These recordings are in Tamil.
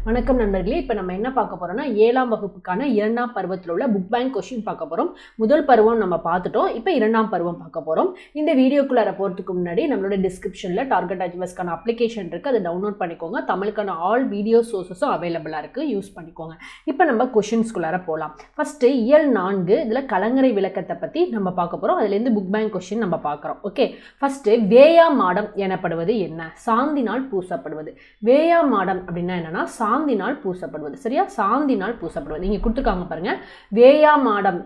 வணக்கம் நண்பர்களே. இப்போ நம்ம என்ன பார்க்க போறோம்னா 7ஆம் வகுப்புக்கான 2ஆம் பருவத்தில் உள்ள புக் பேங்க் கொஸ்டின் பார்க்க போறோம். முதல் பருவம் நம்ம பார்த்துட்டோம். இப்போ 2ஆம் பருவம் பார்க்க போறோம். இந்த வீடியோக்குள்ளார போறதுக்கு முன்னாடி நம்மளோட டிஸ்கிரிப்ஷன்ல டார்கெட் அச்சீவர்ஸ்க்கான அப்ளிகேஷன் இருக்கு, அதை டவுன்லோட் பண்ணிக்கோங்க. தமிழுக்கான ஆல் வீடியோ சோர்சஸும் அவைலபிளா இருக்கு, யூஸ் பண்ணிக்கோங்க. இப்போ நம்ம கொஸ்டின்ஸ்குள்ளார போகலாம். ஃபர்ஸ்ட் இயல் 4 இதுல கலங்கரை விளக்கத்தை பத்தி நம்ம பார்க்க போறோம். அதுல இருந்து புக் பேங்க் கொஸ்டின் நம்ம பார்க்குறோம். ஓகே, ஃபர்ஸ்ட் வேயா மாடம் எனப்படுவது என்ன? சாந்தினால் பூசப்படுவது. வேயா மாடம் அப்படின்னா என்னன்னா சாந்தினால் பூசப்படுவது. சரியா? சாந்தினால் பூசப்படுவது. இங்க கொடுத்துருக்காங்க பாருங்க. வேயா மாடம்,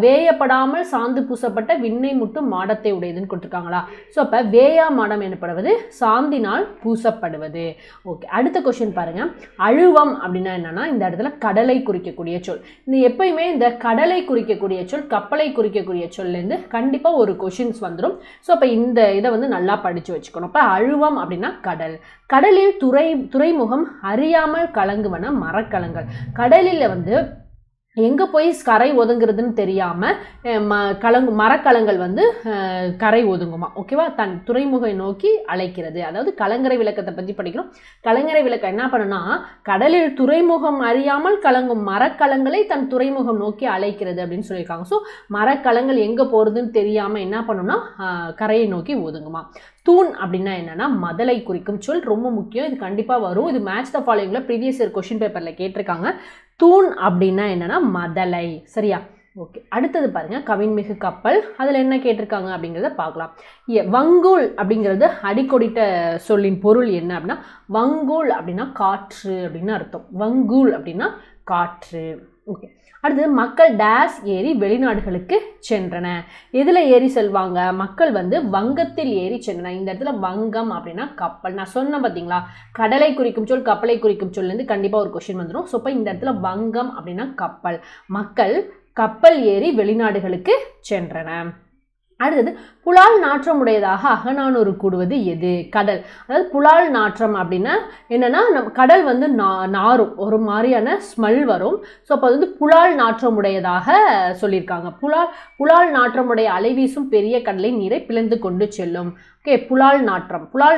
வேயப்படாமல் சாந்து பூசப்பட்ட விண்ணை முட்டும் மாடத்தை உடையதுன்னு கொடுத்துருக்காங்களா? ஸோ அப்போ வேயா மாடம் எனப்படுவது சாந்தினால் பூசப்படுவது. ஓகே, அடுத்த கொஸ்டின் பாருங்க. அழுவம் அப்படின்னா என்னன்னா இந்த இடத்துல கடலை குறிக்கக்கூடிய சொல். இந்த எப்பயுமே இந்த கடலை குறிக்கக்கூடிய சொல் கப்பலை குறிக்கக்கூடிய சொல்லேருந்து கண்டிப்பாக ஒரு கொஸ்டின்ஸ் வந்துடும். ஸோ அப்போ இந்த இதை வந்து நல்லா படித்து வச்சுக்கணும். இப்போ அழுவம் அப்படின்னா கடல். கடலில் துறைமுகம் அறியாமல் கலங்குவன மரக்கலங்கள். கடலில் வந்து எங்கே போய் கரை ஒதுங்குறதுன்னு தெரியாமல் மரக்கலங்கள் வந்து கரை ஒதுங்குமா. ஓகேவா? தன் துறைமுகை நோக்கி அழைக்கிறது. அதாவது கலங்கரை விளக்கத்தை பற்றி படிக்கிறோம். கலங்கரை விளக்கம் என்ன பண்ணுன்னா கடலில் துறைமுகம் அறியாமல் கலங்கும் மரக்கலங்களை தன் துறைமுகம் நோக்கி அழைக்கிறது அப்படின்னு சொல்லியிருக்காங்க. ஸோ மரக்கலங்கள் எங்கே போகிறதுன்னு தெரியாமல் என்ன பண்ணுன்னா கரையை நோக்கி ஒதுங்குமா. தூண் அப்படின்னா என்னன்னா மதலை குறிக்கும் சொல். ரொம்ப முக்கியம், இது கண்டிப்பாக வரும். இது மேட்ச் த ஃபாலோயிங்ல ப்ரீவியஸ் இயர் கொஸ்டின் பேப்பரில் கேட்டிருக்காங்க. தூண் அப்படின்னா என்னன்னா மதலை. சரியா? ஓகே, அடுத்தது பாருங்க. கவின்மிகு கப்பல், அதில் என்ன கேட்டிருக்காங்க அப்படிங்கிறத பார்க்கலாம். வங்கூல் அப்படிங்கிறது அடிக்கொடிட்ட சொல்லின் பொருள் என்ன அப்படின்னா வங்கூல் அப்படின்னா காற்று அப்படின்னு அர்த்தம். வங்கூல் அப்படின்னா காற்று. ஓகே, அடுத்தது மக்கள் டேஸ் ஏறி வெளிநாடுகளுக்கு சென்றன. எதில் ஏறி செல்வாங்க? மக்கள் வந்து வங்கத்தில் ஏறி சென்றன. இந்த இடத்துல வங்கம் அப்படின்னா கப்பல். நான் சொன்னேன் பார்த்தீங்களா, கடலை குறிக்கும் சொல் கப்பலை குறிக்கும் சொல்லேருந்து கண்டிப்பாக ஒரு கொஸ்டின் வந்துடும். ஸோ இப்போ இந்த இடத்துல வங்கம் அப்படின்னா கப்பல். மக்கள் கப்பல் ஏறி வெளிநாடுகளுக்கு சென்றன. அடுத்தது புலால் நாற்றம் உடையதாக அகநானூறு கூடுவது எது? கடல். அதாவது புலால் நாற்றம் அப்படின்னா என்னன்னா கடல் வந்து நாரும், ஒரு மாதிரியான ஸ்மெல் வரும். ஸோ அப்போ வந்து புலால் நாற்றம் உடையதாக சொல்லியிருக்காங்க. புலால் நாற்றம் உடைய அலைவீசும் பெரிய கடலை நீரை பிளந்து கொண்டு செல்லும். ஓகே, புலால்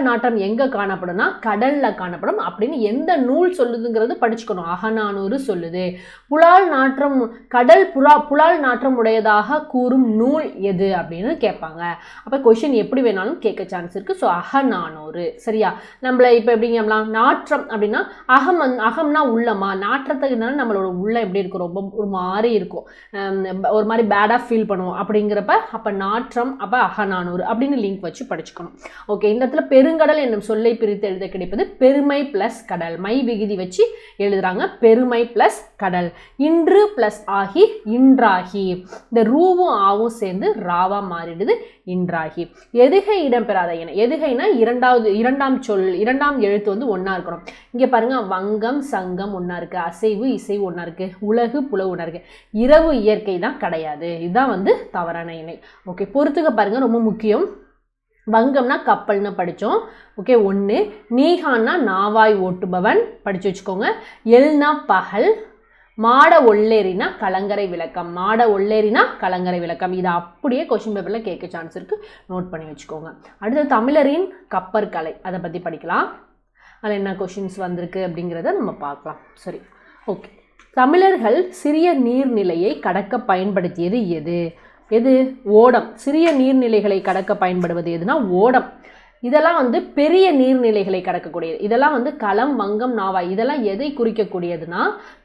நாற்றம் எங்கே காணப்படும்னா கடலில் காணப்படும் அப்படின்னு எந்த நூல் சொல்லுதுங்கிறது படிச்சுக்கணும். அகநானூறு சொல்லுது. புலால் நாற்றம் புலால் நாற்றம் உடையதாக கூறும் நூல் எது அப்படின்னு கேட்பாங்க. அப்போ கொஸ்டின் எப்படி வேணாலும் கேட்க சான்ஸ் இருக்கு. ஸோ அகநானூறு. சரியா? நம்மள இப்போ எப்படிங்கலாம் நாற்றம் அப்படின்னா அகம்னா உள்ளமா, நாற்றத்துக்குனால நம்மளோட உள்ள எப்படி இருக்கும், ரொம்ப ஒரு மாதிரி இருக்கும், ஒரு மாதிரி பேடாக ஃபீல் பண்ணுவோம். அப்படிங்கிறப்ப அப்போ நாற்றம், அப்போ அகநானூறு அப்படின்னு லிங்க் வச்சு படிச்சுக்கணும். ஓகே, இந்த இடத்துல பெருங்கடல் என்னும் சொல்லை பிரித்து எழுத கிடைப்பது பெருமை பிளஸ் கடல். மை விகுதி வச்சு எழுதுறாங்க. பெருமை பிளஸ் கடல். இன்று பிளஸ் ஆகி இன்றாகி. இந்த ரூவும் ஆவும் சேர்ந்து ராவா மாறிடுது, இன்றாகி. எதுகை இடம்பெறாத என. எதுகைனா இரண்டாம் எழுத்து வந்து ஒன்னா இருக்கணும். இங்க பாருங்க, வங்கம் சங்கம் ஒன்னா இருக்கு, அசைவு இசைவு ஒன்னா இருக்கு, உலகு புலவு ஒன்னா இருக்கு. இரவு இயற்கை தான் கிடையாது. இதுதான் வந்து தவறான இணை. ஓகே, பொறுத்துக்க பாருங்க, ரொம்ப முக்கியம். வங்கம்னா கப்பல்னு படித்தோம். ஓகே, 1. நீகான்னா நாவாய் ஓட்டுபவன், படித்து வச்சுக்கோங்க. எல்னா பகல். மாட ஒள்ளேரினா கலங்கரை விளக்கம். மாட ஒள்ளேரினா கலங்கரை விளக்கம். இதை அப்படியே கொஸ்டின் பேப்பரில் கேட்க சான்ஸ் இருக்குது, நோட் பண்ணி வச்சுக்கோங்க. அடுத்து தமிழரின் கப்பற்கலை, அதை பற்றி படிக்கலாம். அதில் என்ன கொஸ்டின்ஸ் வந்திருக்கு அப்படிங்கிறத நம்ம பார்க்கலாம். சரி, ஓகே. தமிழர்கள் சிறிய நீர்நிலையை கடக்க பயன்படுத்தியது எது? ஓடம். சிறிய நீர்நிலைகளை கடக்க பயன்படுவது எதுனா ஓடம். இதெல்லாம் வந்து பெரிய நீர்நிலைகளை கடக்கக்கூடியது. இதெல்லாம் வந்து களம், வங்கம், நாவாய். இதெல்லாம் எதை குறிக்கக்கூடியதுன்னா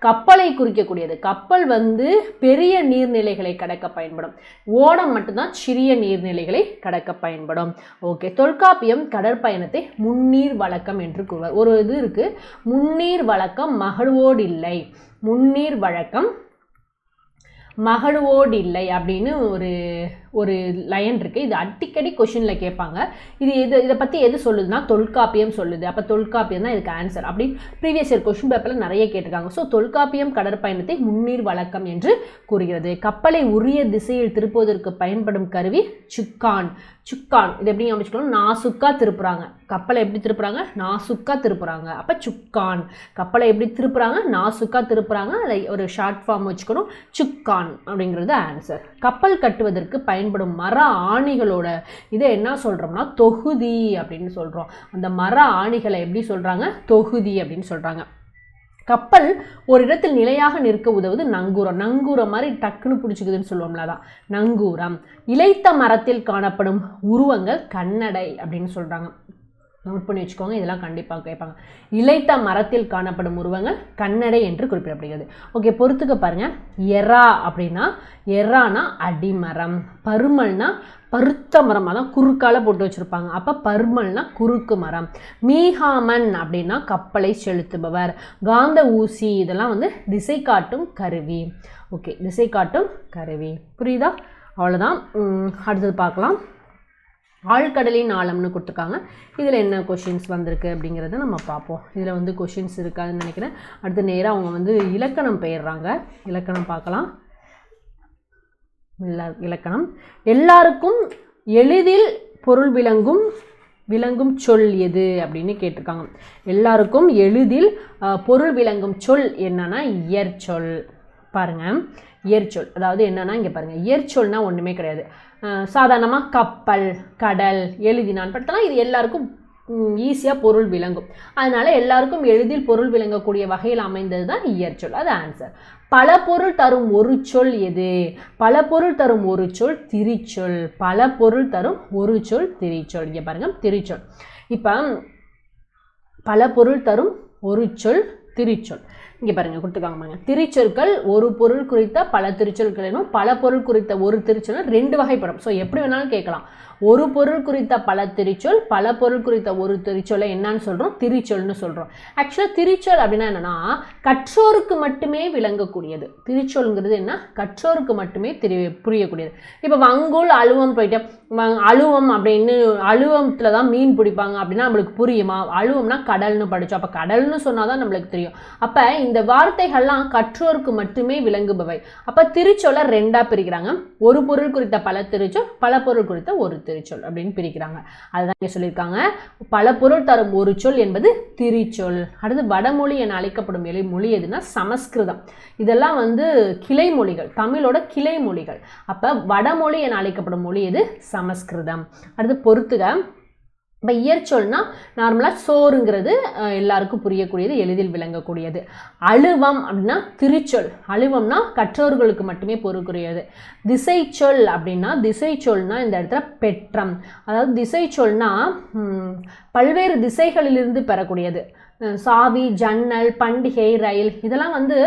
கப்பலை குறிக்கக்கூடியது. கப்பல் வந்து பெரிய நீர்நிலைகளை கடக்க பயன்படும். ஓடம் மட்டும்தான் சிறிய நீர்நிலைகளை கடக்க பயன்படும். ஓகே, தொல்காப்பியம் கடற்பயணத்தை முன்னீர் வழக்கம் என்று கூறுவார். ஒரு இது இருக்கு, முன்னீர் வழக்கம் மகிழ்வோடு இல்லை. முன்னீர் வழக்கம் மகிழ்வோடு இல்லை அப்படின்னு ஒரு லைன் இருக்கு. இது அடிக்கடி கொஸ்டின்ல கேட்பாங்க. இதை பற்றி எது சொல்லுதுன்னா தொல்காப்பியம் சொல்லுது. அப்போ தொல்காப்பியம் தான் இதுக்கு ஆன்சர். அப்படி ப்ரீவியஸ் இயர் கொஸ்டின் பேப்பரில் நிறைய கேட்டிருக்காங்க. ஸோ தொல்காப்பியம் கடற்பயணத்தை முன்னீர் வழக்கம் என்று கூறுகிறது. கப்பலை உரிய திசையில் திருப்புவதற்கு பயன்படும் கருவி சுக்கான். இது எப்படி அமைச்சுக்கணும்? நாசுக்கா திருப்புறாங்க. கப்பலை எப்படி திருப்புறாங்க? நாசுக்கா திருப்புறாங்க. அப்போ சுக்கான். கப்பலை எப்படி திருப்புறாங்க? நாசுக்கா திருப்புறாங்க. அதை ஒரு ஷார்ட் ஃபார்ம் வச்சுக்கணும், சுக்கான் அப்படிங்கிறது ஆன்சர். கப்பல் கட்டுவதற்கு பயன்படும் மர ஆணிகளோட இதை என்ன சொல்கிறோம்னா தொகுதி அப்படின்னு சொல்கிறோம். அந்த மர ஆணிகளை எப்படி சொல்கிறாங்க? தொகுதி அப்படின்னு சொல்கிறாங்க. கப்பல் ஒரு இடத்தில் நிலையாக நிற்க உதவுது நங்கூரம். நங்கூரம் மாதிரி டக்குன்னு பிடிச்சிக்குதுன்னு சொல்லுவோம்ல, அதான் நங்கூரம். இளைத்த மரத்தில் காணப்படும் உருவங்கள் கண்ணடை அப்படின்னு சொல்கிறாங்க. நோட் பண்ணி வச்சுக்கோங்க, இதெல்லாம் கண்டிப்பாக கேட்பாங்க. இளைத்த மரத்தில் காணப்படும் உருவங்கள் கண்ணடை என்று குறிப்பிடப்படுகிறது. ஓகே, பொறுத்துக்க பாருங்கள். எறா அப்படின்னா, எறானா அடிமரம், பருமல்னா பருத்த மரம், அதான் குறுக்கால போட்டு வச்சுருப்பாங்க, அப்போ பருமல்னா குறுக்கு மரம். மீகாமன் அப்படின்னா கப்பலை செலுத்துபவர். காந்த ஊசி இதெல்லாம் வந்து திசை காட்டும் கருவி. ஓகே, திசை காட்டும் கருவி, புரியுதா? அவ்வளோதான். அடுத்தது பார்க்கலாம். ஆழ்கடலின் ஆழம்னு கொடுத்துருக்காங்க. இதில் என்ன கொஷின்ஸ் வந்திருக்கு அப்படிங்கிறத நம்ம பார்ப்போம். இதில் வந்து கொஷின்ஸ் இருக்காதுன்னு நினைக்கிறேன். அடுத்து நேராக அவங்க வந்து இலக்கணம் பெயர்றாங்க. இலக்கணம் பார்க்கலாம். இலக்கணம். எல்லாருக்கும் எளிதில் பொருள் விளங்கும் சொல் எது அப்படின்னு கேட்டிருக்காங்க. எல்லாருக்கும் எளிதில் பொருள் விளங்கும் சொல் என்னன்னா இயற்சொல். பாருங்கள், இயற்சொல் அதாவது என்னன்னா, இங்கே பாருங்கள், இயற்சொல்னா ஒன்றுமே கிடையாது. சாதாரணமாக கப்பல், கடல், எழுதினான் படுத்தலாம், இது எல்லாருக்கும் ஈஸியாக பொருள் விளங்கும். அதனால் எல்லாருக்கும் எளிதில் பொருள் விளங்கக்கூடிய வகையில் அமைந்தது தான் இயற்சொல். அது ஆன்சர். பல பொருள் தரும் ஒரு சொல் எது? பல பொருள் தரும் ஒரு சொல் திரிச்சொல். பல பொருள் தரும் ஒரு சொல் திரிச்சொல். இங்கே பாருங்கள், திரிச்சொல். இப்போ பல பொருள் தரும் ஒரு சொல் திரிச்சொல். இங்கே பாருங்கள் கொடுத்துருக்காங்க பாருங்க. திரிச்சொற்கள் ஒரு பொருள் குறித்த பல திருச்சொற்கள் எனும், பல பொருள் குறித்த ஒரு திருச்சொல் ரெண்டு வகைப்படும். ஸோ எப்படி வேணாலும் கேட்கலாம். ஒரு பொருள் குறித்த பல திரிச்சொல், பல பொருள் குறித்த ஒரு திரிச்சொல்லை என்னன்னு சொல்கிறோம்? திரிச்சொல்னு சொல்கிறோம். ஆக்சுவலாக திரிச்சொல் அப்படின்னா என்னென்னா, கற்றோருக்கு மட்டுமே விளங்கக்கூடியது. திரிச்சொல்ங்கிறது என்ன? கற்றோருக்கு மட்டுமே புரியக்கூடியது. இப்போ வங்கோல் அழுவம் போயிட்டு அழுவம் அப்படின்னு, அழுவத்தில் தான் மீன் பிடிப்பாங்க அப்படின்னா நம்மளுக்கு புரியுமா? அழுவம்னா கடல்னு படித்தோம், அப்போ கடல்னு சொன்னால் தான் நம்மளுக்கு தெரியும். அப்போ இந்த வார்த்தைகள்லாம் கற்றோருக்கு மட்டுமே விளங்குபவை. அப்போ திரிச்சொல்லை ரெண்டாக பிரிக்கிறாங்க. ஒரு பொருள் குறித்த பல திரிச்சொல், பல பொருள் குறித்த ஒரு திரிச்சொல் அப்படின்னு பிரிக்கிறாங்க. அதுதான் இங்கே சொல்லியிருக்காங்க. பல பொருள் தரும் ஒரு சொல் என்பது திரிச்சொல். அடுத்து வடமொழி என அழைக்கப்படும் மொழி எதுனா சமஸ்கிருதம். இதெல்லாம் வந்து கிளை மொழிகள், தமிழோட கிளை மொழிகள். அப்போ வடமொழி என அழைக்கப்படும் மொழி எது? சமஸ்கிருதம். அடுத்து பொறுத்துக. இப்போ இயற்சொல்னா நார்மலாக சோறுங்கிறது எல்லாருக்கும் புரியக்கூடியது, எளிதில் விளங்கக்கூடியது. அழுவம் அப்படின்னா திரிச்சொல். அழுவம்னா கற்றோர்களுக்கு மட்டுமே பொருள்குரியது. திசைச்சொல் அப்படின்னா, திசைச்சொல்னா இந்த இடத்துல பெற்றம். அதாவது திசைச்சொல்னா பல்வேறு திசைகளிலிருந்து பெறக்கூடியது. சாவி, ஜன்னல், பண்டிகை, ரயில் இதெல்லாம் வந்து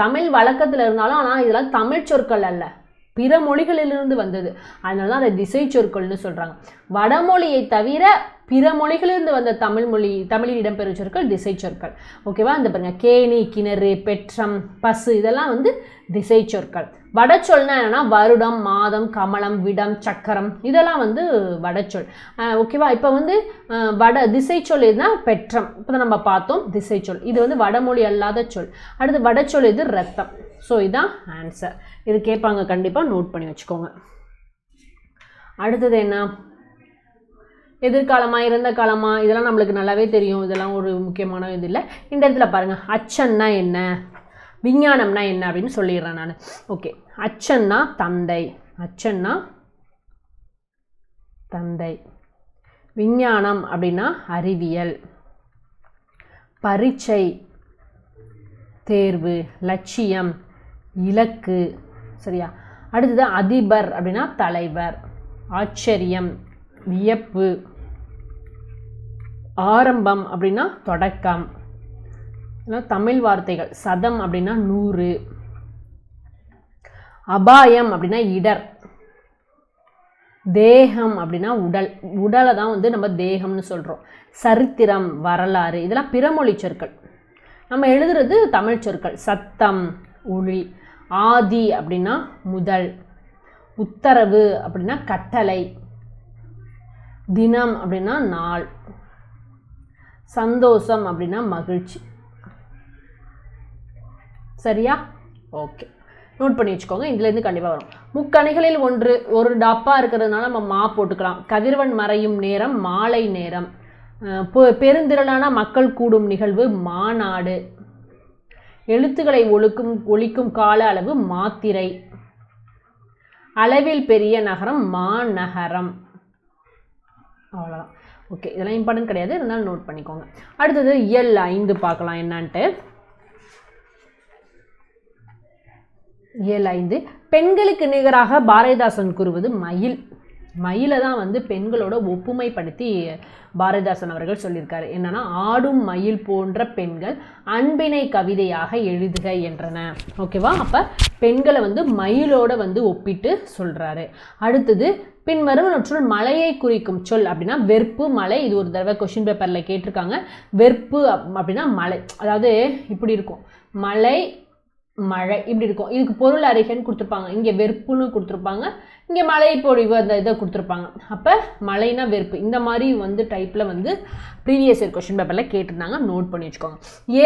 தமிழ் வழக்கத்தில் இருந்தாலும், ஆனால் இதெல்லாம் தமிழ் சொற்கள் அல்ல, பிற மொழிகளிலிருந்து வந்தது. அதனால தான் அதை திசை சொற்கள்னு சொல்கிறாங்க. வடமொழியை தவிர பிற மொழிகளிலிருந்து வந்த தமிழில் இடம்பெறும் சொற்கள் திசை சொற்கள். ஓகேவா? இந்த பாருங்க, கேணி, கிணறு, பெற்றம், பசு இதெல்லாம் வந்து திசை சொற்கள். வடச்சொல்னா என்னன்னா வருடம், மாதம், கமலம், விடம், சக்கரம் இதெல்லாம் வந்து வடச்சொல். ஓகேவா? இப்போ வந்து திசை சொல் எதுனா பெற்றம். இப்போ தான் நம்ம பார்த்தோம் திசை சொல். இது வந்து வடமொழி அல்லாத சொல். அடுத்து வடச்சொல் இது ரத்தம். ஸோ இதுதான் ஆன்சர். இது கேட்பாங்க, கண்டிப்பாக நோட் பண்ணி வச்சுக்கோங்க. அடுத்தது என்ன? எதிர்காலமா, இறந்த காலமா இதெல்லாம் நம்மளுக்கு நல்லாவே தெரியும். இதெல்லாம் ஒரு முக்கியமான இது இல்லை. இந்த இடத்துல பாருங்கள், அச்சன்னா என்ன, விஞ்ஞானம்னா என்ன அப்படின்னு சொல்லிடுறேன் நான். ஓகே, அச்சன்னா தந்தை, அச்சன்னா தந்தை. விஞ்ஞானம் அப்படின்னா அறிவியல். பரீட்சை தேர்வு, லட்சியம், இலக்கு. சரியா? அடுத்தது அதிபர் அப்படின்னா தலைவர். ஆச்சரியம், வியப்பு. ஆரம்பம் அப்படின்னா தொடக்கம். தமிழ் வார்த்தைகள். சதம் அப்படின்னா 100. அபாயம் அப்படின்னா இடர். தேகம் அப்படின்னா உடல். உடலை தான் வந்து நம்ம தேகம்னு சொல்கிறோம். சரித்திரம், வரலாறு இதெல்லாம் பிறமொழி சொற்கள். நம்ம எழுதுறது தமிழ் சொற்கள். சத்தம், ஒளி. ஆதி அப்படின்னா முதல். உத்தரவு அப்படின்னா கட்டளை. தினம் அப்படின்னா நாள். சந்தோஷம் அப்படின்னா மகிழ்ச்சி. சரியா? ஓகே, நோட் பண்ணி வச்சுக்கோங்க. இதுலேருந்து கண்டிப்பாக வரும். முக்கணிகளில் ஒரு டப்பா இருக்கிறதுனால நம்ம மா போட்டுக்கலாம். கதிரவன் மறையும் நேரம் மாலை நேரம். பெருந்திரளான மக்கள் கூடும் நிகழ்வு மாநாடு. எழுத்துக்களை ஒழிக்கும் கால அளவு மாத்திரை. அளவில் பெரிய நகரம் மாநகரம். அவ்வளோதான். ஓகே, இதெல்லாம் இம்பார்ட்டன்ட் கிடையாது, இருந்தாலும் நோட் பண்ணிக்கோங்க. அடுத்தது இயல் 5 பார்க்கலாம் என்னான்ட்டு. 7.5 பெண்களுக்கு நிகராக பாரதிதாசன் கூறுவது மயில். மயிலை தான் வந்து பெண்களோட ஒப்புமைப்படுத்தி பாரதிதாசன் அவர்கள் சொல்லியிருக்காரு. என்னன்னா, ஆடும் மயில் போன்ற பெண்கள் அன்பினை கவிதையாக எழுதுக என்றன. ஓகேவா? அப்போ பெண்களை வந்து மயிலோட வந்து ஒப்பிட்டு சொல்கிறாரு. அடுத்தது, பின்வருவனற்றுள் மலையை குறிக்கும் சொல் அப்படின்னா வெறுப்பு, மலை. இது ஒரு தடவை கொஷின் பேப்பரில் கேட்டிருக்காங்க. வெறுப்பு அப்படின்னா மலை, அதாவது இப்படி இருக்கும், மலை மழை இப்படி இருக்கும். இதுக்கு பொருள் அறிகைன்னு கொடுத்துருப்பாங்க, இங்கே வெறுப்புன்னு கொடுத்துருப்பாங்க, இங்கே மழை பொழிவு அந்த இதை கொடுத்துருப்பாங்க. அப்போ மழைனா வெறுப்பு, இந்த மாதிரி வந்து டைப்பில் வந்து ப்ரீவியஸ் இயர் கொஷின் பேப்பரில் கேட்டிருந்தாங்க. நோட் பண்ணி வச்சுக்கோங்க.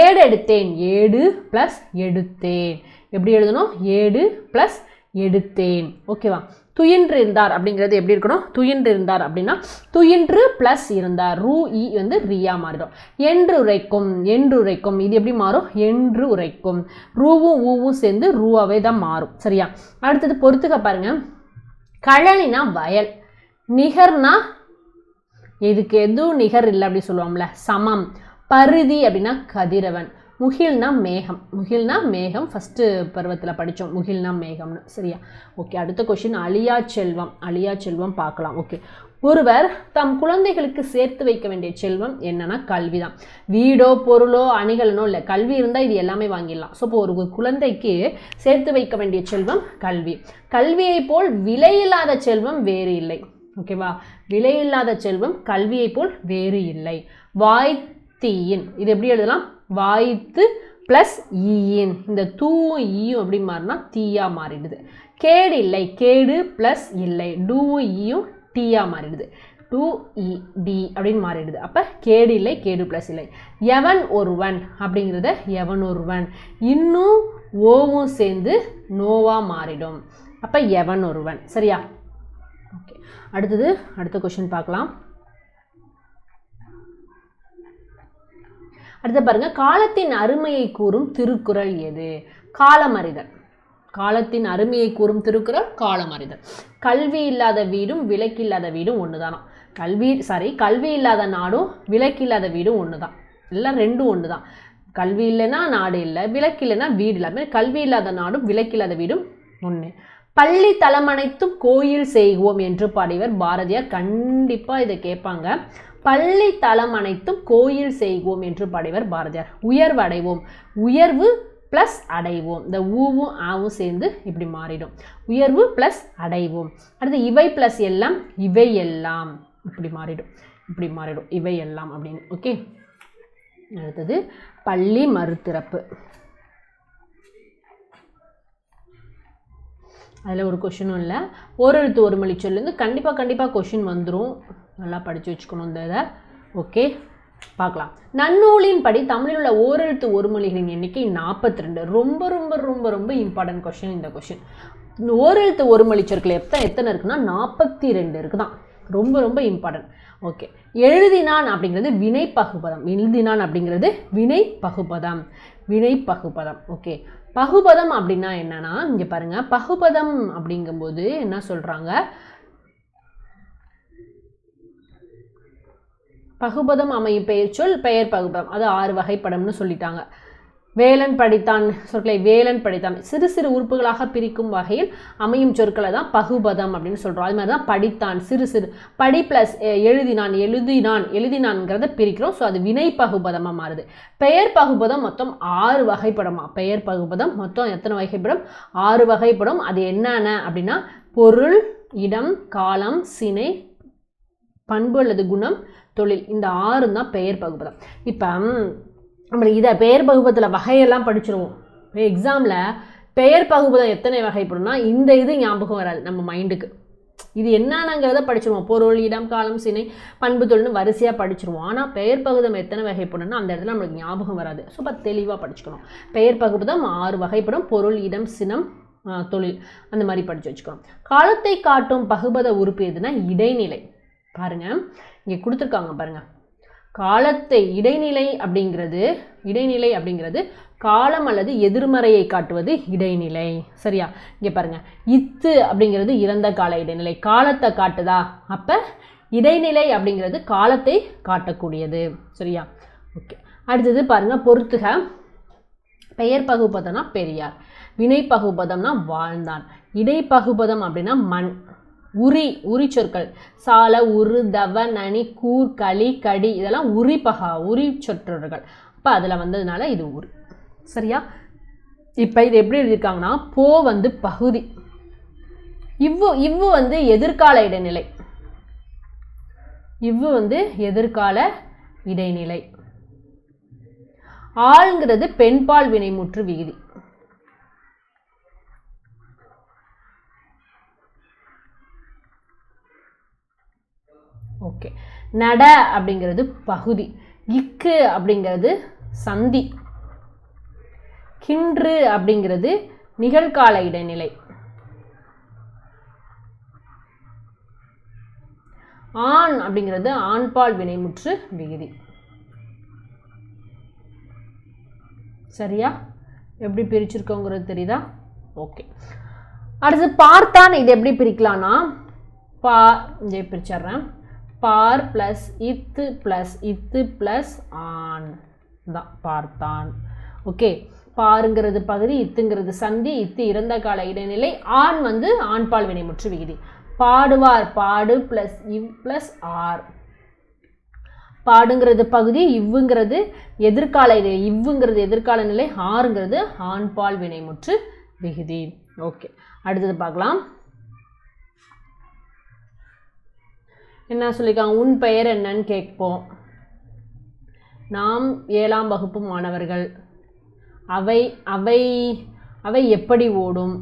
ஏடு எடுத்தேன், ஏடு ப்ளஸ் எடுத்தேன். எப்படி எழுதணும்? ஏடு ப்ளஸ் எடுத்தேன். ஓகேவா? துயின்று இருந்தார் அப்படிங்கிறது எப்படி இருக்கணும்? துயின்று இருந்தார் அப்படின்னா துயின்று ப்ளஸ் இருந்தார், ரூ இ வந்து ரியா மாறிடும். என்று உரைக்கும், என்று உரைக்கும் இது எப்படி மாறும்? என்று உரைக்கும். ரூவும் ஊவும் சேர்ந்து ரூவாவே தான் மாறும். சரியா? அடுத்தது பொறுத்துக்க பாருங்க. கழனினா வயல், நிகர்னா இதுக்கு எதுவும் நிகர் இல்லை அப்படி சொல்லுவோம்ல, சமம். பருதி அப்படின்னா கதிரவன். முகில்னா மேகம், முகில்னா மேகம், ஃபஸ்ட்டு பருவத்தில் படித்தோம் முகில்னா மேகம்னு. சரியா? ஓகே. அடுத்த கொஷின், அழியா செல்வம். அழியா செல்வம் பார்க்கலாம். ஓகே. ஒருவர் தம் குழந்தைகளுக்கு சேர்த்து வைக்க வேண்டிய செல்வம் என்னன்னா கல்வி தான். வீடோ பொருளோ அணிகலனோ இல்லை, கல்வி இருந்தால் இது எல்லாமே வாங்கிடலாம். ஸோ இப்போ ஒரு குழந்தைக்கு சேர்த்து வைக்க வேண்டிய செல்வம் கல்வி. கல்வியை போல் விலையில்லாத செல்வம் வேறு இல்லை. ஓகேவா? விலையில்லாத செல்வம் கல்வியை போல் வேறு இல்லை. வாய்த்தீயின் இது எப்படி எழுதலாம்? வாய்த்து ப்ளஸ் ஈயின், இந்த தூவும் ஈயும் எப்படி மாறினா தீயா மாறிடுது. கேடு இல்லை, கேடு ப்ளஸ் இல்லை, டூவும் ஈயும் டீயா மாறிடுது, டூ இ டி அப்படின்னு மாறிடுது. அப்போ கேடு இல்லை, கேடு ப்ளஸ் இல்லை. எவன் ஒருவன் அப்படிங்கிறத எவன் ஒருவன், இன்னும் ஓவும் சேர்ந்து நோவா மாறிடும். அப்போ எவன் ஒருவன். சரியா? ஓகே. அடுத்தது, அடுத்த கொஷின் பார்க்கலாம். அடுத்த பாருங்க, காலத்தின் அருமையை கூறும் திருக்குறள் எது? காலமறிதல். காலத்தின் அருமையை கூறும் திருக்குறள் காலமறிதல். கல்வி இல்லாத வீடும் விலக்கில்லாத வீடும் ஒன்று தானா? கல்வி இல்லாத நாடும் விலக்கில்லாத வீடும் ஒன்று தான். எல்லாம் ரெண்டும் ஒன்று தான். கல்வி இல்லைன்னா நாடு இல்லை, விலக்கு இல்லைன்னா வீடு இல்லை. கல்வி இல்லாத நாடும் விலக்கில்லாத வீடும் ஒன்று. பள்ளி தலமனைத்தும் கோயில் செய்வோம் என்று பாடியவர் பாரதியார். கண்டிப்பாக இதை கேட்பாங்க. பள்ளி தலம் அனைத்தும் கோயில் செய்வோம் என்று பாடியவர் பாரதியார். உயர்வு அடைவோம், உயர்வு ப்ளஸ் அடைவோம், இந்த ஊவும் ஆவும் சேர்ந்து இப்படி மாறிடும். உயர்வு ப்ளஸ் அடைவோம். அடுத்து இவை ப்ளஸ் எல்லாம், இவை எல்லாம் இப்படி மாறிடும், இப்படி மாறிடும், இவை எல்லாம் அப்படின்னு. ஓகே. அடுத்தது பள்ளி மறுதிறப்பு. அதில் ஒரு கொஷினும் இல்லை. ஒரு எழுத்து ஒரு மொழி சொல்லேருந்து கண்டிப்பாக கொஷின் வந்துடும். நல்லா படித்து வச்சுக்கணும் இந்த இதை. ஓகே, பார்க்கலாம். நன்னூலின் படி தமிழில் உள்ள ஓரெழுத்து ஒரு மொழிகளின் எண்ணிக்கை 42. ரொம்ப ரொம்ப ரொம்ப ரொம்ப இம்பார்ட்டன்ட் கொஷின் இந்த கொஷின். ஓரெழுத்து ஒரு மொழி சொற்கள் எத்தனை இருக்குன்னா 42 இருக்குதான். ரொம்ப ரொம்ப இம்பார்ட்டன்ட். ஓகே. எழுதினான் அப்படிங்கிறது வினை பகுபதம். எழுதினான் அப்படிங்கிறது வினை பகுபதம், வினை பகுபதம். ஓகே. பகுபதம் அப்படின்னா என்னன்னா, இங்கே பாருங்க, பகுபதம் அப்படிங்கும்போது என்ன சொல்றாங்க, பகுபதம் அமையும் பெயர் சொல் பெயர் பகுபதம், அது 6 வகைப்படம்னு சொல்லிட்டாங்க. வேலன் படித்தான் சொற்களை வேலன் படித்தான் சிறு சிறு உறுப்புகளாக பிரிக்கும் வகையில் அமையும் சொற்களை தான் பகுபதம் அப்படின்னு சொல்கிறோம். அது மாதிரி தான் படித்தான் சிறு சிறு, படி ப்ளஸ் எழுதினான், எழுதினான்ங்கிறத பிரிக்கிறோம். ஸோ அது வினை பகுபதமாக மாறுது. பெயர் பகுபதம் மொத்தம் 6 வகைப்படமா. பெயர் பகுபதம் மொத்தம் எத்தனை வகைப்படும்? 6 வகைப்படும். அது என்னென்ன அப்படின்னா பொருள், இடம், காலம், சினை, பண்பு அல்லது குணம், தொழில், இந்த 6 தான் பெயர் பகுபதம். இப்போ நம்ம இதை பெயர் பகுபதத்தில் வகையெல்லாம் படிச்சிருவோம். எக்ஸாமில் பெயர் பகுபதம் எத்தனை வகைப்படும்னா இந்த இது ஞாபகம் வராது நம்ம மைண்டுக்கு. இது என்னங்கிறத படிச்சிருவோம். பொருள், இடம், காலம், சினை, பண்பு, தொழில்னு வரிசையாக படிச்சிருவோம். ஆனால் பெயர் பகுபதம் எத்தனை வகைப்படும்னா அந்த இடத்துல நம்மளுக்கு ஞாபகம் வராது. ஸோ தெளிவாக படிச்சுக்கணும். பெயர் பகுபதம் 6 வகைப்படும். பொருள், இடம், சினம், தொழில், அந்த மாதிரி படித்து வச்சுக்கணும். காலத்தை காட்டும் பகுபத உறுப்பு எதுனா இடைநிலை. பாருங்க, இங்கே கொடுத்துருக்காங்க பாருங்க. காலத்தை இடைநிலை அப்படிங்கிறது காலம் அல்லது எதிர்மறையை காட்டுவது இடைநிலை. சரியா? இங்கே பாருங்க, இத்து அப்படிங்கிறது இறந்த கால இடைநிலை, காலத்தை காட்டுதா? அப்போ இடைநிலை அப்படிங்கிறது காலத்தை காட்டக்கூடியது. சரியா? ஓகே. அடுத்தது பாருங்க, பொறுத்துக. பெயர் பகுபதம்னா பெரியார், வினை பகுபதம்னா வாழ்ந்தான், இடை பகுபதம் அப்படின்னா மண், உரி உரி சொற்கள் சால உரு தவ நனி கூர் களி கடி இதெல்லாம் உரி சொற்றொடர்கள். அப்போ அதில் வந்ததுனால இது உரி. சரியா? இப்போ இது எப்படி எழுதியிருக்காங்கன்னா போ வந்து பகுதி, இவ்வு வந்து எதிர்கால இடைநிலை, இவ்வு வந்து எதிர்கால இடைநிலை, ஆள்ங்கிறது பெண்பால் வினைமுற்று விகுதி. ஓகே. நட அப்படிங்கிறது பகுதி, இக்கு அப்படிங்கிறது சந்தி, கின்று அப்படிங்கிறது நிகழ்கால இடைநிலை, ஆண் அப்படிங்கிறது ஆண்பால் வினைமுற்று விகுதி. சரியா? எப்படி பிரிச்சிருக்கோங்கிறது தெரியுதா? ஓகே. அடுத்து பார்த்தான். இது எப்படி பிரிக்கலாம்னா இங்கே பிரிச்சிடுறேன். பார் பிளஸ் இத்து பிளஸ் ஆண் தான் பார்த்தான். ஓகே. பாருங்கிறது பகுதி, இத்துங்கிறது சந்தி, இத்து இறந்த கால இடைநிலை, ஆண் வந்து ஆண்பால் வினைமுற்று விகுதி. பாடுவார் பாடு பிளஸ் இவ் பிளஸ் ஆர். பாடுங்கிறது பகுதி, இவ்வுங்கிறது எதிர்கால நிலை, இவ்வுங்கிறது எதிர்கால நிலை, ஆறுங்கிறது ஆண்பால் வினைமுற்று விகுதி. ஓகே. அடுத்தது பார்க்கலாம். என்ன சொல்லியிருக்காங்க? உன் பெயர் என்னன்னு கேட்போம். நாம் 7ஆம் வகுப்பு மாணவர்கள். அவை அவை அவை எப்படி ஓடும்?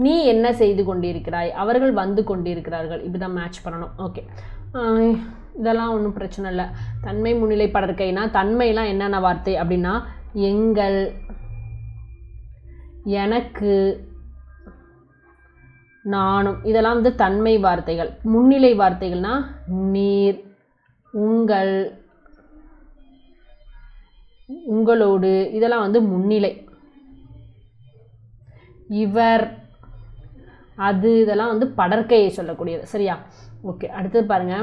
நீ என்ன செய்து கொண்டிருக்கிறாய்? அவர்கள் வந்து கொண்டிருக்கிறார்கள். இப்படிதான் மேட்ச் பண்ணணும். ஓகே. இதெல்லாம் ஒன்றும் பிரச்சனை இல்லை. தன்மை முன்னிலை படற்கைனா தன்மைலாம் என்னென்ன வார்த்தை அப்படின்னா எங்கள், எனக்கு, நானும், இதெல்லாம் வந்து தன்மை வார்த்தைகள். முன்னிலை வார்த்தைகள்னா நீர், உங்கள், உங்களோடு, இதெல்லாம் வந்து முன்னிலை. இவர், அது, இதெல்லாம் வந்து படற்கையை சொல்லக்கூடியது. சரியா? ஓகே. அடுத்தது பாருங்க.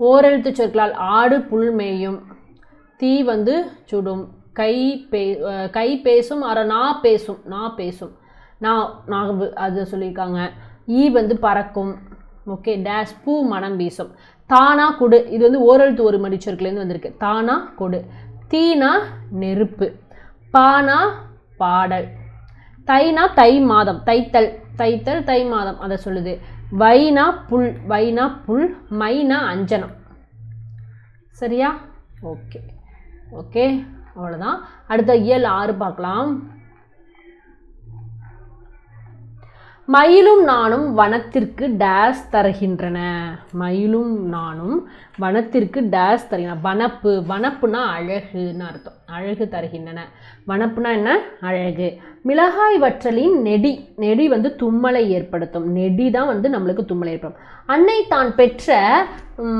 ஓரெழுத்து சொற்களால் ஆடு புல் மேயும், தீ வந்து சுடும், கை பேசும், நான் பேசும், நான் அது சொல்லியிருக்காங்க. ஈ வந்து பறக்கும். ஓகே. டேஷ் பூ மனம் வீசும். தானா கொடு, இது வந்து ஓரெழுத்து ஒரு மணி சொற்கள்லேருந்து வந்திருக்கு. தானா கொடு. தீனா நெருப்பு, பானா பாடல், தைனா தை மாதம், தைத்தல் தை மாதம் அதை சொல்லுது. வைனா புல், மைனா அஞ்சனம். சரியா? ஓகே. ஓகே, அவ்வளோதான். அடுத்த இயல் 6 பார்க்கலாம். மயிலும் நானும் வனத்திற்கு டேஸ் தருகின்றன. மயிலும் நானும் வனத்திற்கு டேஸ் தருகின்றன. வனப்புனா அழகுன்னு அர்த்தம். அழகு தருகின்றன. வனப்புனா என்ன? அழகு. மிளகாய் வற்றலின் நெடி வந்து தும்மலை ஏற்படுத்தும். நெடி தான் வந்து நம்மளுக்கு தும்மலை ஏற்படும். அன்னை தான் பெற்ற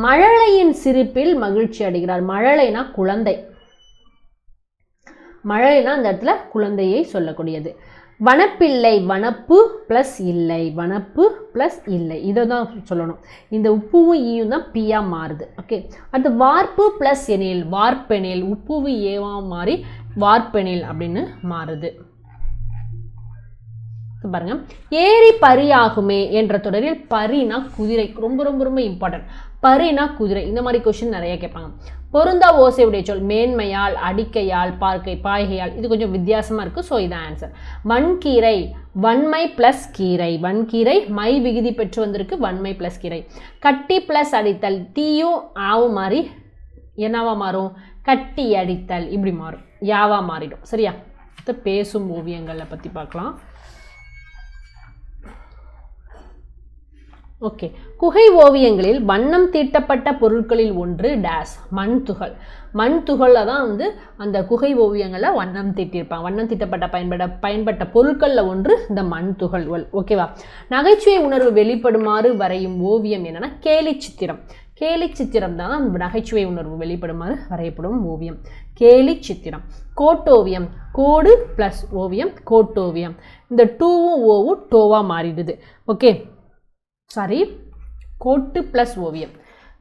மழலையின் சிரிப்பில் மகிழ்ச்சி அடைகிறார். மழலைனா குழந்தை. மழலைனா அந்த இடத்துல குழந்தையை சொல்லக்கூடியது. வனப்பில்லை, வனப்பு ப்ளஸ் இல்லை, வனப்பு ப்ளஸ் இல்லை, இதை தான் சொல்லணும். இந்த உப்புவும் ஈயும் தான் பியா மாறுது. ஓகே. அடுத்து வார்ப்பு ப்ளஸ் எனில், வார்ப்பெனில், உப்புவு ஏவா மாறி வார்ப்பெனில் அப்படின்னு மாறுது. பாருங்க. ஏரி பரியாகுமே என்ற தொடரில் பரினா குதிரை. ரொம்ப ரொம்ப ரொம்ப இம்பார்ட்டன்ட். பரினா குதிரை. இந்த மாதிரி கொஸ்டின் நிறைய கேட்பாங்க. பொருந்தா ஓசையுடைய சொல் மேன்மையால், அடிக்கையால், பாய்கையால். இது கொஞ்சம் வித்தியாசமா இருக்கு. ஸோ இதான் ஆன்சர். வன்கீரை, வன்மை பிளஸ் கீரை. வன்கீரை மை விகுதி பெற்று வந்திருக்கு. வன்மை பிளஸ் கீரை. கட்டி பிளஸ் அடித்தல். தீயும் ஆவும் மாறி என்னவா மாறும்? கட்டி அடித்தல் இப்படி மாறும். யாவா மாறிடும். சரியா? பேசும் ஓவியங்களை பற்றி பார்க்கலாம். ஓகே. குகை ஓவியங்களில் வண்ணம் தீட்டப்பட்ட பொருட்களில் ஒன்று டேஸ் மண் துகள். மண் துகளில் தான் வந்து அந்த குகை ஓவியங்களில் வண்ணம் தீட்டியிருப்பாங்க. வண்ணம் தீட்டப்பட்ட பயன்பட்ட பொருட்களில் ஒன்று இந்த மண் துகள்கள். ஓகேவா? நகைச்சுவை உணர்வு வெளிப்படுமாறு வரையும் ஓவியம் என்னன்னா கேலி சித்திரம். கேலி சித்திரம் தான் நகைச்சுவை உணர்வு வெளிப்படுமாறு வரையப்படும் ஓவியம். கேலி சித்திரம். கோட்டோவியம், கோடு பிளஸ் ஓவியம், கோட்டோவியம். இந்த டூவும் ஓவும் டோவா மாறிடுது. ஓகே. சாரி, கோட்டு பிளஸ் ஓவியம்.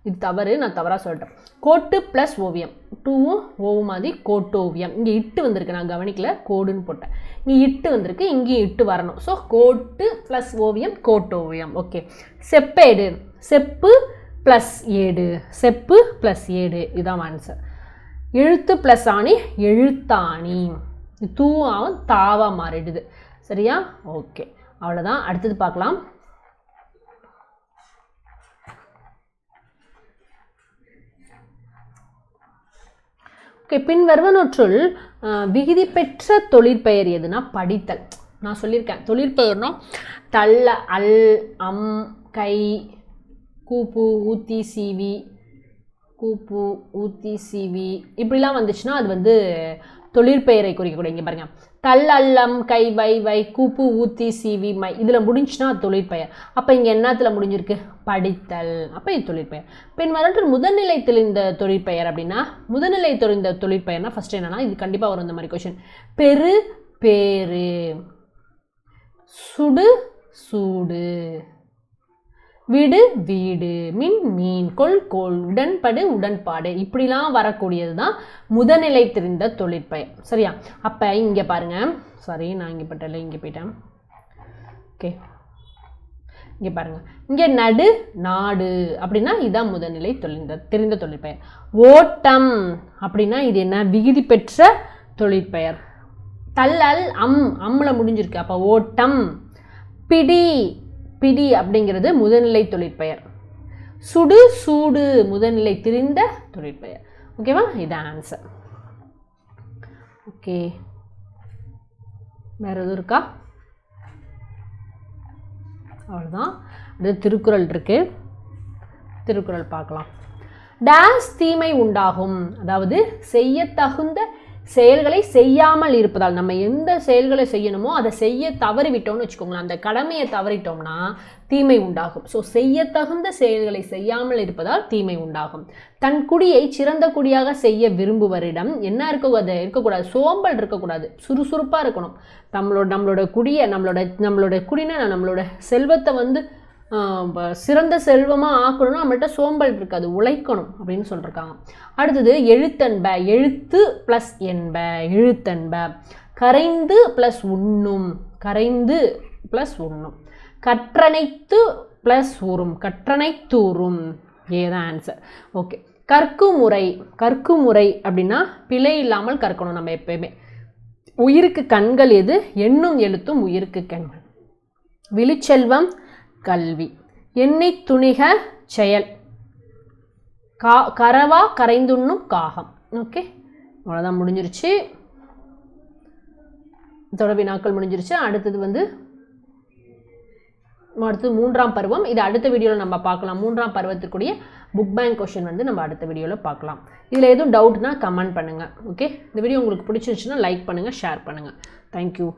இது தவறு, நான் தவறாக சொல்லிட்டேன். கோட்டு ப்ளஸ் ஓவியம், டூவும் ஓவும் மாதிரி கோட்டோவியம். இங்கே இட்டு வந்திருக்கு, நான் கவனிக்கல, கோடுன்னு போட்டேன். இங்கே இட்டு வந்திருக்கு, இங்கேயும் இட்டு வரணும். ஸோ கோட்டு ப்ளஸ் ஓவியம் கோட்டோவியம். ஓகே. செப்பேடு, செப்பு ப்ளஸ் ஏடு, செப்பு ப்ளஸ் ஏடு, இதுதான் ஆன்சர். எழுத்து ப்ளஸ் ஆணி எழுத்தாணி, தூவாவும் தாவாக மாறிடுது. சரியா? ஓகே, அவ்வளோதான். அடுத்தது பார்க்கலாம். ஓகே, பின் வருவனொற்றுள் விகுதி பெற்ற தொழிற்பெயர் எதுனா படித்தல். நான் சொல்லியிருக்கேன், தொழிற்பெயர்னா தள்ள, அல், அம், கை, கூப்பு, ஊத்தி, சீவி, கூப்பு, ஊத்தி, சீவி இப்படிலாம் வந்துச்சுன்னா அது வந்து தொழிற்பெயரை குறிக்கக்கூடிய. இங்கே பாருங்கள், தல், அல்லம், கை, வை, வை, கூப்பு, ஊத்தி, சீவி, மை இதில் முடிஞ்சுன்னா அது தொழிற்பெயர். அப்போ இங்கே என்னத்தில் முடிஞ்சிருக்கு? படித்தல். அப்போ இது தொழிற்பெயர். பின் வரட்டு முதல்நிலை தெளிந்த தொழிற்பெயர் அப்படின்னா, முதல்நிலை தெளிந்த தொழிற்பெயர்னா ஃபஸ்ட்டு என்னன்னா, இது கண்டிப்பாக வரும் இந்த மாதிரி கொஷின். பெரு, பேரு, சுடு, சூடு, விடு, வீடு, மின், மீன், கொள், கோள், உடன்படு, உடன்பாடு இப்படிலாம் வரக்கூடியது தான் முதல்நிலை தெரிந்த தொழிற்பெயர். சரியா? அப்போ இங்கே பாருங்கள், சாரி நான் இங்கே பட்டல, இங்கே போயிட்டேன். ஓகே, இங்கே பாருங்கள், இங்கே நடு, நாடு அப்படின்னா இதுதான் முதல்நிலை தெரிந்த தொழிற்பெயர். ஓட்டம் அப்படின்னா இது என்ன? விகுதி பெற்ற தொழிற்பெயர். தள்ளல், அம்ல முடிஞ்சிருக்கு, அப்போ ஓட்டம். பிடி, பிடி அப்படிங்கிறது முதல்நிலை தொழிற்பெயர். சுடு, சூடு முதல்நிலை தெரிந்த தொழிற்பெயர். ஓகேவா? இதான் ஆன்சர். ஓகே, வேற எதுவும் இருக்கா? அவ்வளோதான். அது திருக்குறள் இருக்கு, திருக்குறள் பார்க்கலாம். டேஸ் தீமை உண்டாகும், அதாவது செய்ய தகுந்த செயல்களை செய்யாமல் இருப்பதால், நம்ம எந்த செயல்களை செய்யணுமோ அதை செய்ய தவறிவிட்டோம்னு வச்சுக்கோங்களேன், அந்த கடமையை தவறிட்டோம்னா தீமை உண்டாகும். ஸோ செய்ய தகுந்த செயல்களை செய்யாமல் இருப்பதால் தீமை உண்டாகும். தன் குடியை சிறந்த குடியாக செய்ய விரும்புவரிடம் என்ன இருக்கக்கூடாது? சோம்பல் இருக்கக்கூடாது, சுறுசுறுப்பாக இருக்கணும். நம்மளோட குடியை, நம்மளோட குடினா நம்மளோட செல்வத்தை வந்து சிறந்த செல்வமாக ஆக்கணும்னா நம்மள்கிட்ட சோம்பல் இருக்காது, உழைக்கணும் அப்படின்னு சொல்லியிருக்காங்க. அடுத்தது எழுத்தன்ப, எழுத்து ப்ளஸ் என்ப, எழுத்தன்ப. கரைந்து ப்ளஸ் உண்ணும், கரைந்து ப்ளஸ் உண்ணும். கற்றனைத்து ப்ளஸ் ஊறும், கற்றனைத்தூறும், ஏதான் ஆன்சர். ஓகே. கற்குமுறை, கற்குமுறை அப்படின்னா பிழை இல்லாமல் கற்கணும் நம்ம எப்பயுமே. உயிருக்கு கண்கள் எது? எண்ணும் எழுத்தும் உயிருக்கு கண்கள். விழிச்செல்வம் கல்வி. எண்ணெய் துணிக செயல். கரவா கரைந்துண்ணும் காகம். ஓகே, அவ்வளோதான், முடிஞ்சிருச்சு. இதோட வினாக்கள் முடிஞ்சிருச்சு. அடுத்தது வந்து மூன்றாம் பருவம். இது அடுத்த வீடியோவில் நம்ம பார்க்கலாம். மூன்றாம் பருவத்துக்குரிய புக் பேங்க் கொஷின் வந்து நம்ம அடுத்த வீடியோவில் பார்க்கலாம். இதில் எதுவும் டவுட்னா கமெண்ட் பண்ணுங்கள். ஓகே, இந்த வீடியோ உங்களுக்கு பிடிச்சிருச்சுன்னா லைக் பண்ணுங்கள், ஷேர் பண்ணுங்கள். தேங்க்யூ.